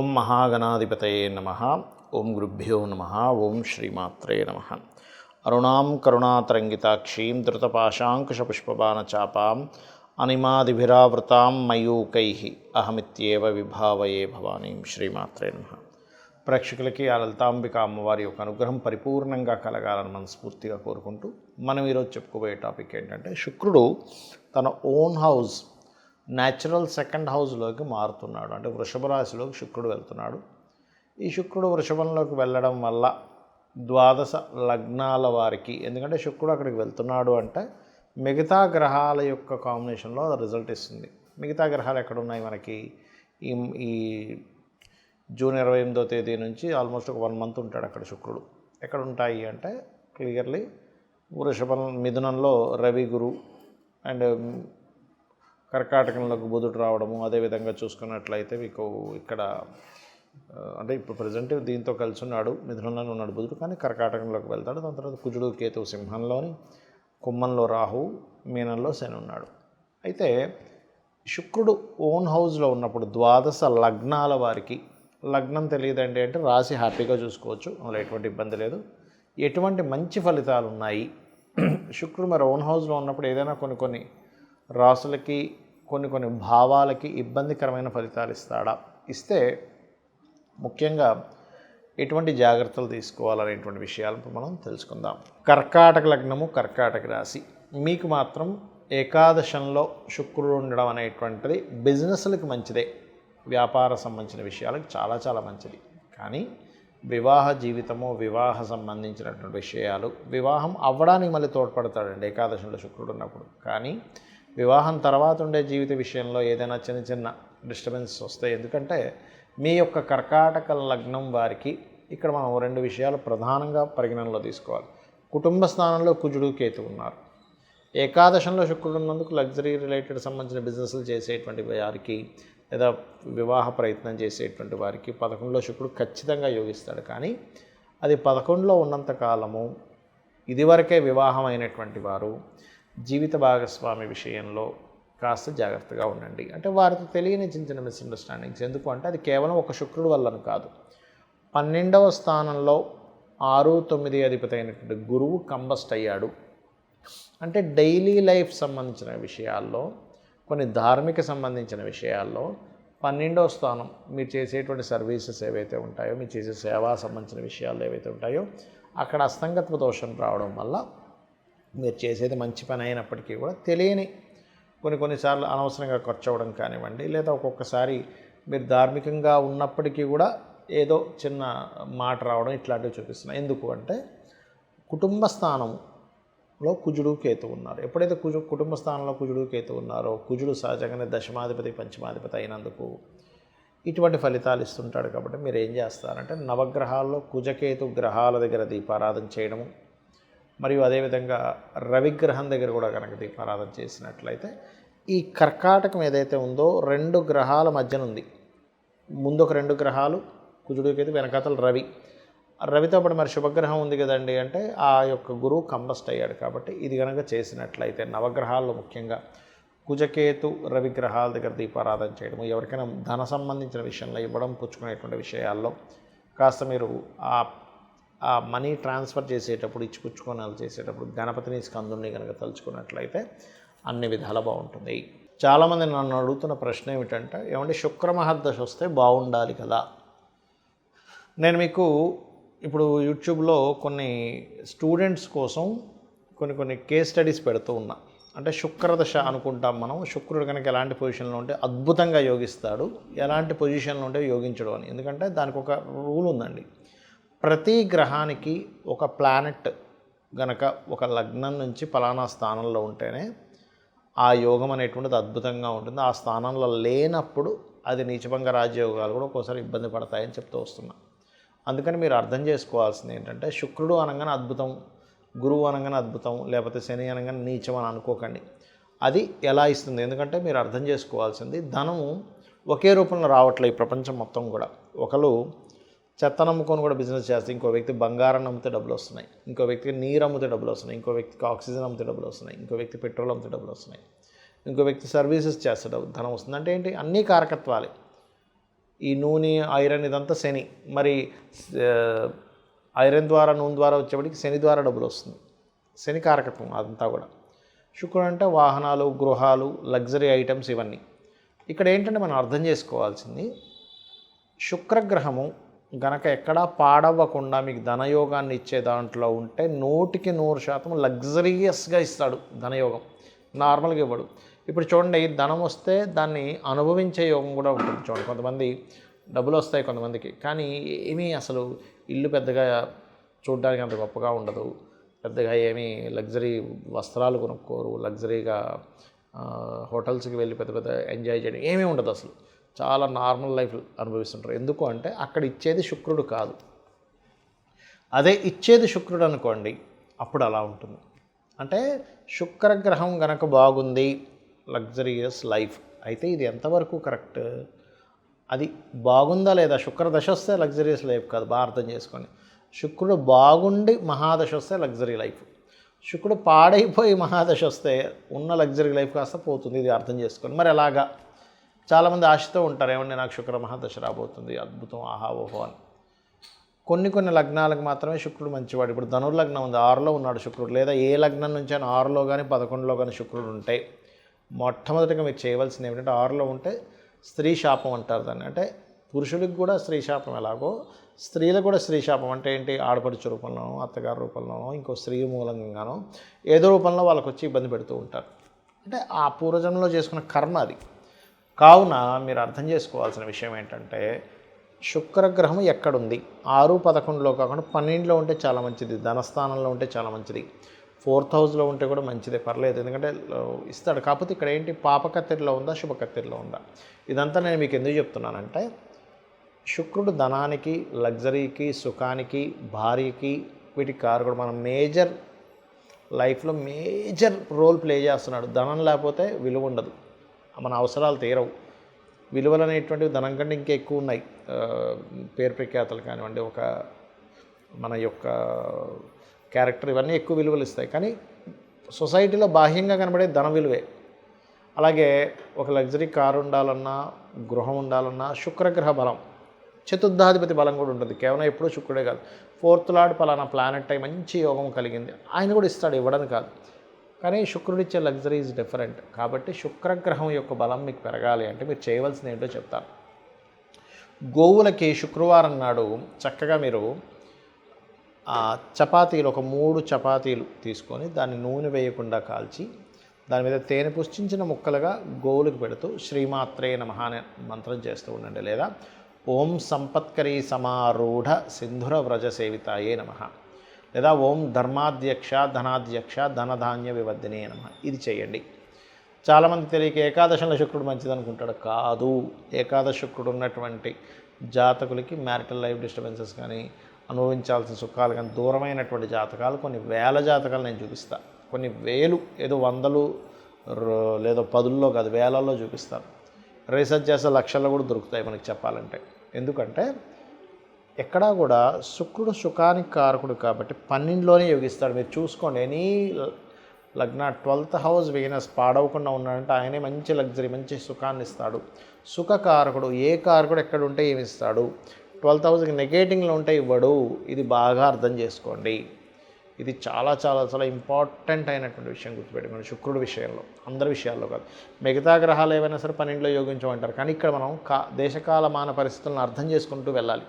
ఓం మహాగణాధిపతయే నమః. ఓం గురుభ్యో నమః. ఓం శ్రీమాత్రే నమః. అరుణాం కరుణాతరంగితాక్షీం ధృతపాశాంకుశపుష్పబాణచాపాం అనిమాదిభిరావృతాం మయూకైః అహమిత్యేవ విభావయే భవానీం. శ్రీమాత్రే నమః. ప్రేక్షకులకి ఆ లలితాంబిక అమ్మవారి యొక్క అనుగ్రహం పరిపూర్ణంగా కలగాలని మనస్ఫూర్తిగా కోరుకుంటూ మనం ఈరోజు చెప్పుకోబోయే టాపిక్ ఏంటంటే, శుక్రుడు తన ఓన్ హౌస్ న్యాచురల్ సెకండ్ హౌస్లోకి మారుతున్నాడు. అంటే వృషభ రాశిలోకి శుక్రుడు వెళ్తున్నాడు. ఈ శుక్రుడు వృషభంలోకి వెళ్ళడం వల్ల ద్వాదశ లగ్నాల వారికి, ఎందుకంటే శుక్రుడు అక్కడికి వెళ్తున్నాడు అంటే మిగతా గ్రహాల యొక్క కాంబినేషన్లో రిజల్ట్ ఇస్తుంది. మిగతా గ్రహాలు ఎక్కడున్నాయి మనకి? ఈ జూన్ 28వ తేదీ నుంచి ఆల్మోస్ట్ ఒక 1 మంత్ ఉంటాడు అక్కడ శుక్రుడు. ఎక్కడ ఉంటాయి అంటే క్లియర్లీ వృషభం, మిథునంలో రవి, గురు అండ్ కర్కాటకంలోకి బుధుడు రావడము. అదేవిధంగా చూసుకున్నట్లయితే మీకు ఇక్కడ అంటే ఇప్పుడు ప్రజెంట్ దీంతో కలిసి ఉన్నాడు, మిథునంలోనే ఉన్నాడు బుధుడు, కానీ కర్కాటకంలోకి వెళ్తాడు. దాని తర్వాత కుజుడు, కేతువు సింహంలోని, కుంభంలో రాహు, మీనంలో శని ఉన్నాడు. అయితే శుక్రుడు ఓన్ హౌస్లో ఉన్నప్పుడు ద్వాదశ లగ్నాల వారికి, లగ్నం తెలియదండి అంటే రాశి హ్యాపీగా చూసుకోవచ్చు, అందులో ఎటువంటి ఇబ్బంది లేదు. ఎటువంటి మంచి ఫలితాలు ఉన్నాయి? శుక్రుడు మరి ఓన్ హౌస్లో ఉన్నప్పుడు ఏదైనా కొన్ని రాసులకి, కొన్ని భావాలకి ఇబ్బందికరమైన ఫలితాలు ఇస్తాడా? ఇస్తే ముఖ్యంగా ఎటువంటి జాగ్రత్తలు తీసుకోవాలనేటువంటి విషయాలను మనం తెలుసుకుందాం. కర్కాటక లగ్నము, కర్కాటక రాశి. మీకు మాత్రం ఏకాదశంలో శుక్రుడు ఉండడం అనేటువంటిది బిజినెస్లకు మంచిదే, వ్యాపార సంబంధించిన విషయాలకు చాలా చాలా మంచిది. కానీ వివాహ జీవితము, వివాహ సంబంధించినటువంటి విషయాలు, వివాహం అవ్వడానికి మళ్ళీ తోడ్పడతాడండి ఏకాదశంలో శుక్రుడు ఉన్నప్పుడు. కానీ వివాహం తర్వాత ఉండే జీవిత విషయంలో ఏదైనా చిన్న డిస్టర్బెన్స్ వస్తాయి. ఎందుకంటే మీ యొక్క కర్కాటక లగ్నం వారికి ఇక్కడ మనం 2 విషయాలు ప్రధానంగా పరిగణనలో తీసుకోవాలి. కుటుంబ స్థానంలో కుజుడు, కేతు ఉన్నారు. ఏకాదశంలో శుక్రుడు ఉన్నందుకు లగ్జరీ రిలేటెడ్ సంబంధించిన బిజినెస్లు చేసేటువంటి వారికి, లేదా వివాహ ప్రయత్నం చేసేటువంటి వారికి 11లో శుక్రుడు ఖచ్చితంగా యోగిస్తాడు. కానీ అది 11లో ఉన్నంత కాలము ఇదివరకే వివాహం అయినటువంటి వారు జీవిత భాగస్వామి విషయంలో కాస్త జాగ్రత్తగా ఉండండి. అంటే వారితో తెలియని చిన్న మిస్అండర్స్టాండింగ్స్. ఎందుకు అంటే అది కేవలం ఒక శుక్రుడు వల్లని కాదు. 12వ స్థానంలో 6, 9 అధిపతి అయినటువంటి గురువు కంబస్ట్ అయ్యాడు. అంటే డైలీ లైఫ్ సంబంధించిన విషయాల్లో, కొన్ని ధార్మిక సంబంధించిన విషయాల్లో 12వ స్థానం, మీరు చేసేటువంటి సర్వీసెస్ ఏవైతే ఉంటాయో, మీరు చేసే సేవా సంబంధించిన విషయాలు ఏవైతే ఉంటాయో అక్కడ అస్తంగత్వ దోషం రావడం వల్ల మీరు చేసేది మంచి పని అయినప్పటికీ కూడా తెలియని కొన్నిసార్లు అనవసరంగా ఖర్చు అవ్వడం కానివ్వండి, లేదా ఒక్కొక్కసారి మీరు ధార్మికంగా ఉన్నప్పటికీ కూడా ఏదో చిన్న మాట రావడం, ఇట్లాంటివి చూపిస్తున్నాయి. ఎందుకు అంటే కుటుంబ స్థానంలో కుజుడు, కేతు ఉన్నారు. ఎప్పుడైతే కుటుంబ స్థానంలో కుజుడు, కేతు ఉన్నారో, కుజుడు సహజంగానే దశమాధిపతి, పంచమాధిపతి అయినందుకు ఇటువంటి ఫలితాలు ఇస్తుంటాడు. కాబట్టి మీరు ఏం చేస్తారంటే నవగ్రహాల్లో కుజకేతు గ్రహాల దగ్గర దీపారాధన చేయడము, మరియు అదేవిధంగా రవిగ్రహం దగ్గర కూడా కనుక దీపారాధన చేసినట్లయితే ఈ కర్కాటకం ఏదైతే ఉందో 2 గ్రహాల మధ్యన ఉంది. ముందు ఒక 2 గ్రహాలు కుజుడికైతే, వెనకాతలు రవితో పాటు మరి శుభగ్రహం ఉంది కదండి అంటే ఆ యొక్క గురువు కంబస్ట్ అయ్యాడు. కాబట్టి ఇది కనుక చేసినట్లయితే నవగ్రహాల్లో ముఖ్యంగా కుజకేతు రవిగ్రహాల దగ్గర దీపారాధన చేయడము, ఎవరికైనా ధన సంబంధించిన విషయంలో ఇవ్వడం పుచ్చుకునేటువంటి విషయాల్లో కాస్త మీరు ఆ మనీ ట్రాన్స్ఫర్ చేసేటప్పుడు, ఇచ్చిపుచ్చుకోనాలు చేసేటప్పుడు గణపతిని, స్కందుని కనుక తలుచుకున్నట్లయితే అన్ని విధాలా బాగుంటుంది. చాలామంది నన్ను అడుగుతున్న ప్రశ్న ఏమిటంటే, ఏమంటే శుక్రమహర్దశ వస్తే బాగుండాలి కదా. నేను మీకు ఇప్పుడు యూట్యూబ్లో కొన్ని స్టూడెంట్స్ కోసం కొన్ని కేస్ స్టడీస్ పెడుతూ ఉన్నా. అంటే శుక్రదశ అనుకుంటాం మనం, శుక్రుడు కనుక ఎలాంటి పొజిషన్లో ఉంటే అద్భుతంగా యోగిస్తాడు, ఎలాంటి పొజిషన్లో ఉంటే యోగించడు అని. ఎందుకంటే దానికి ఒక రూల్ ఉందండి. ప్రతి గ్రహానికి ఒక ప్లానెట్ గనక ఒక లగ్నం నుంచి ఫలానా స్థానంలో ఉంటేనే ఆ యోగం అనేటువంటిది అద్భుతంగా ఉంటుంది. ఆ స్థానంలో లేనప్పుడు అది నీచభంగ రాజయోగాలు కూడా ఒక్కోసారి ఇబ్బంది పడతాయని చెప్తూ వస్తున్నా. అందుకని మీరు అర్థం చేసుకోవాల్సింది ఏంటంటే, శుక్రుడు అనగానే అద్భుతం, గురువు అనగానే అద్భుతం, లేకపోతే శని అనగానే నీచం అని అనుకోకండి. అది ఎలా ఇస్తుంది? ఎందుకంటే మీరు అర్థం చేసుకోవాల్సింది, ధనము ఒకే రూపంలో రావట్లే ఈ ప్రపంచం మొత్తం కూడా. ఒకరు చెత్త నమ్ముకొని కూడా బిజినెస్ చేస్తే, ఇంకో వ్యక్తి బంగారం అమ్మితే డబ్బులు వస్తున్నాయి, ఇంకో వ్యక్తికి నీరు అమ్మితే డబ్బులు వస్తున్నాయి, ఇంకో వ్యక్తికి ఆక్సిజన్ అమ్మితే డబ్బులు వస్తున్నాయి, ఇంకో వ్యక్తి పెట్రోల్ అమ్మితే డబ్బులు వస్తున్నాయి, ఇంకో వ్యక్తి సర్వీసెస్ చేస్తే ధనం వస్తుంది. అంటే ఏంటి? అన్నీ కారకత్వాలే. ఈ నూనె ఐరన్ ఇదంతా శని. మరి ఐరన్ ద్వారా నూనె ద్వారా వచ్చేప్పటికి శని ద్వారా డబ్బులు వస్తుంది. శని కారకత్వం అదంతా కూడా. శుక్రుడు అంటే వాహనాలు, గృహాలు, లగ్జరీ ఐటమ్స్ ఇవన్నీ. ఇక్కడ ఏంటంటే మనం అర్థం చేసుకోవాల్సింది, శుక్రగ్రహము గనక ఎక్కడా పాడవ్వకుండా మీకు ధనయోగాన్ని ఇచ్చే దాంట్లో ఉంటే 100% లగ్జరియస్గా ఇస్తాడు ధనయోగం. నార్మల్గా ఇవ్వడు. ఇప్పుడు చూడండి, ధనం వస్తే దాన్ని అనుభవించే యోగం కూడా ఉంటుంది. చూడండి, కొంతమంది డబ్బులు వస్తాయి కొంతమందికి, కానీ ఏమీ అసలు ఇల్లు పెద్దగా చూడడానికి అంత గొప్పగా ఉండదు, పెద్దగా ఏమీ లగ్జరీ వస్త్రాలు కొనుక్కోరు, లగ్జరీగా హోటల్స్కి వెళ్ళి పెద్ద పెద్ద ఎంజాయ్ చేయడం ఏమీ ఉండదు, అసలు చాలా నార్మల్ లైఫ్ అనుభవిస్తుంటారు. ఎందుకు అంటే అక్కడ ఇచ్చేది శుక్రుడు కాదు. అదే ఇచ్చేది శుక్రుడు అనుకోండి, అప్పుడు అలా ఉంటుంది. అంటే శుక్రగ్రహం గనక బాగుంది, లగ్జరియస్ లైఫ్. అయితే ఇది ఎంతవరకు కరెక్ట్? అది బాగుందా లేదా? శుక్రదశ వస్తే లగ్జరియస్ లైఫ్ కాదు, బాగా అర్థం చేసుకోండి. శుక్రుడు బాగుండి మహాదశ వస్తే లగ్జరీ లైఫ్. శుక్రుడు పాడైపోయి మహాదశ వస్తే ఉన్న లగ్జరీ లైఫ్ కాస్త పోతుంది. ఇది అర్థం చేసుకోండి. మరి ఎలాగా? చాలామంది ఆశతో ఉంటారు, ఏమంటే నాకు శుక్ర మహాదశ రాబోతుంది, అద్భుతం, ఆహా ఓహో అని. కొన్ని లగ్నాలకు మాత్రమే శుక్రుడు మంచివాడు. ఇప్పుడు ధనుర్లగ్నం ఉంది, 6లో ఉన్నాడు శుక్రుడు. లేదా ఏ లగ్నం నుంచి అయినా 6లో కానీ 11లో కానీ శుక్రుడు ఉంటే మొట్టమొదటిగా మీరు చేయవలసింది ఏమిటంటే, 6లో ఉంటే స్త్రీ శాపం అంటారు దాన్ని. అంటే పురుషులకు కూడా స్త్రీ శాపం ఎలాగో స్త్రీలకు కూడా స్త్రీ శాపం అంటే ఏంటి? ఆడపడుచు రూపంలోనో, అత్తగారి రూపంలోనో, ఇంకో స్త్రీ మూలంగానో ఏదో రూపంలో వాళ్ళకు వచ్చి ఇబ్బంది పెడుతూ ఉంటారు. అంటే ఆ పూర్వజన్మలో చేసుకున్న కర్మ అది. కావున మీరు అర్థం చేసుకోవాల్సిన విషయం ఏంటంటే, శుక్రగ్రహం ఎక్కడుంది? 6, 11లో కాకుండా 12లో ఉంటే చాలా మంచిది, ధనస్థానంలో ఉంటే చాలా మంచిది, 4th హౌస్లో ఉంటే కూడా మంచిదే, పర్లేదు. ఎందుకంటే ఇస్తాడు. కాకపోతే ఇక్కడ ఏంటి, పాపకత్తిరిలో ఉందా, శుభకత్తిరిలో ఉందా? ఇదంతా నేను మీకు ఎందుకు చెప్తున్నానంటే, శుక్రుడు ధనానికి, లగ్జరీకి, సుఖానికి, భార్యకి, వీటికి కారకుడు. మనం మేజర్ లైఫ్లో మేజర్ రోల్ ప్లే చేస్తున్నాడు. ధనం లేకపోతే విలువ ఉండదు, మన అవసరాలు తీరవు. విలువలు అనేటువంటివి ధనం కంటే ఇంకా ఎక్కువ ఉన్నాయి. పేరు ప్రఖ్యాతలు కానివ్వండి, ఒక మన యొక్క క్యారెక్టర్, ఇవన్నీ ఎక్కువ విలువలు ఇస్తాయి. కానీ సొసైటీలో బాహ్యంగా కనబడే ధన విలువే. అలాగే ఒక లగ్జరీ కారు ఉండాలన్నా, గృహం ఉండాలన్నా శుక్రగ్రహ బలం, చతుర్థాధిపతి బలం కూడా ఉంటుంది. కేవలం ఎప్పుడూ శుక్రుడే కాదు, 4th లార్డ్ పలానా ప్లానెట్ అయి మంచి యోగం కలిగింది, ఆయన కూడా ఇస్తాడు, ఇవ్వడం కాదు. కానీ శుక్రుడిచ్చే లగ్జరీ ఈజ్ డిఫరెంట్. కాబట్టి శుక్రగ్రహం యొక్క బలం మీకు పెరగాలి అంటే మీరు చేయవలసింది ఏంటో చెప్తాను. గోవులకి శుక్రవారం నాడు చక్కగా మీరు చపాతీలు, ఒక 3 చపాతీలు తీసుకొని దాన్ని నూనె వేయకుండా కాల్చి దాని మీద తేనె పుష్టించిన ముక్కలుగా గోవులకు పెడుతూ శ్రీమాత్రే నమః అనే మంత్రం చేస్తూ ఉండండి. లేదా ఓం సంపత్కరీ సమారూఢ సింధుర వ్రజ సేవితాయే నమః, లేదా ఓం ధర్మాధ్యక్ష ధనాధ్యక్ష ధనధాన్య వివర్ధినే నమః. ఇది చేయండి. చాలామంది తెలియక ఏకాదశంలో శుక్రుడు మంచిది అనుకుంటాడు. కాదు. ఏకాదశ శుక్రుడు ఉన్నటువంటి జాతకులకి మ్యారిటల్ లైఫ్ డిస్టర్బెన్సెస్ కానీ, అనుభవించాల్సిన సుఖాలు కానీ దూరమైనటువంటి జాతకాలు కొన్ని వేల జాతకాలు నేను చూపిస్తాను. కొన్ని వేలు, ఏదో 100 లేదో 10లో కాదు, వేలల్లో చూపిస్తాను. రీసెర్చ్ చేస్తే లక్షల్లో కూడా దొరుకుతాయి మనకి చెప్పాలంటే. ఎందుకంటే ఎక్కడా కూడా శుక్రుడు సుఖానికి కారకుడు కాబట్టి 12లోనే యోగిస్తాడు. మీరు చూసుకోండి, ఎనీ లగ్న 12th హౌస్ వీనస్ పాడవకుండా ఉన్నాడంటే ఆయనే మంచి లగ్జరీ, మంచి సుఖాన్ని ఇస్తాడు. సుఖకారకుడు. ఏ కారకుడు ఎక్కడ ఉంటే ఏమి ఇస్తాడు? 12th హౌస్కి నెగేటింగ్లో ఉంటే ఇవ్వడు. ఇది బాగా అర్థం చేసుకోండి. ఇది చాలా చాలా చాలా ఇంపార్టెంట్ అయినటువంటి విషయం గుర్తుపెట్టుకోండి. శుక్రుడి విషయంలో, అందరి విషయాల్లో కాదు. మిగతా గ్రహాలు ఏవైనా సరే 12లో యోగించమంటారు. కానీ ఇక్కడ మనం దేశకాలమాన పరిస్థితులను అర్థం చేసుకుంటూ వెళ్ళాలి.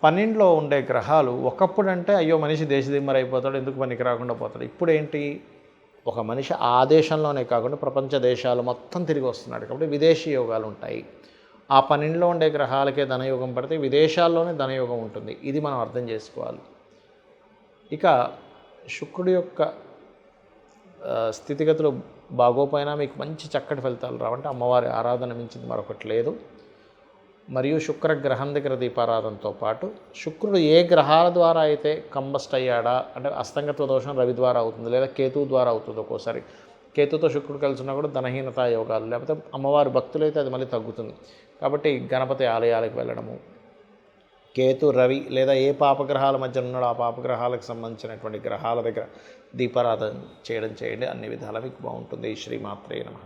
12లో ఉండే గ్రహాలు ఒకప్పుడు అంటే అయ్యో మనిషి దేశదిమ్మరి అయిపోతాడు, ఎందుకు పనికి రాకుండా పోతాడు. ఇప్పుడు ఏంటి, ఒక మనిషి ఆ దేశంలోనే కాకుండా ప్రపంచ దేశాలు మొత్తం తిరిగి వస్తున్నాడు. కాబట్టి విదేశీ యోగాలు ఉంటాయి. ఆ 12లో ఉండే గ్రహాలకే ధనయోగం పడితే విదేశాల్లోనే ధనయోగం ఉంటుంది. ఇది మనం అర్థం చేసుకోవాలి. ఇక శుక్రుడి యొక్క స్థితిగతులు బాగోపోయినా మీకు మంచి చక్కటి ఫలితాలు రావంటే అమ్మవారి ఆరాధన మించింది మరొకటి లేదు. మరియు శుక్రగ్రహం దగ్గర దీపారాధనతో పాటు శుక్రుడు ఏ గ్రహాల ద్వారా అయితే కంబస్ట్ అయ్యాడా, అంటే అస్తంగత్వ దోషం రవి ద్వారా అవుతుంది, లేదా కేతువు ద్వారా అవుతుంది. ఒక్కోసారి కేతుతో శుక్రుడు కలిసి ఉన్నా కూడా ధనహీనతా యోగాలు, లేకపోతే అమ్మవారి భక్తులైతే అది మళ్ళీ తగ్గుతుంది. కాబట్టి గణపతి ఆలయాలకు వెళ్ళడము, కేతు రవి లేదా ఏ పాపగ్రహాల మధ్య ఉన్నాడో ఆ పాపగ్రహాలకు సంబంధించినటువంటి గ్రహాల దగ్గర దీపారాధన చేయడం చేయండి. అన్ని విధాలా మీకు బాగుంటుంది. శ్రీమాత్రే నమః.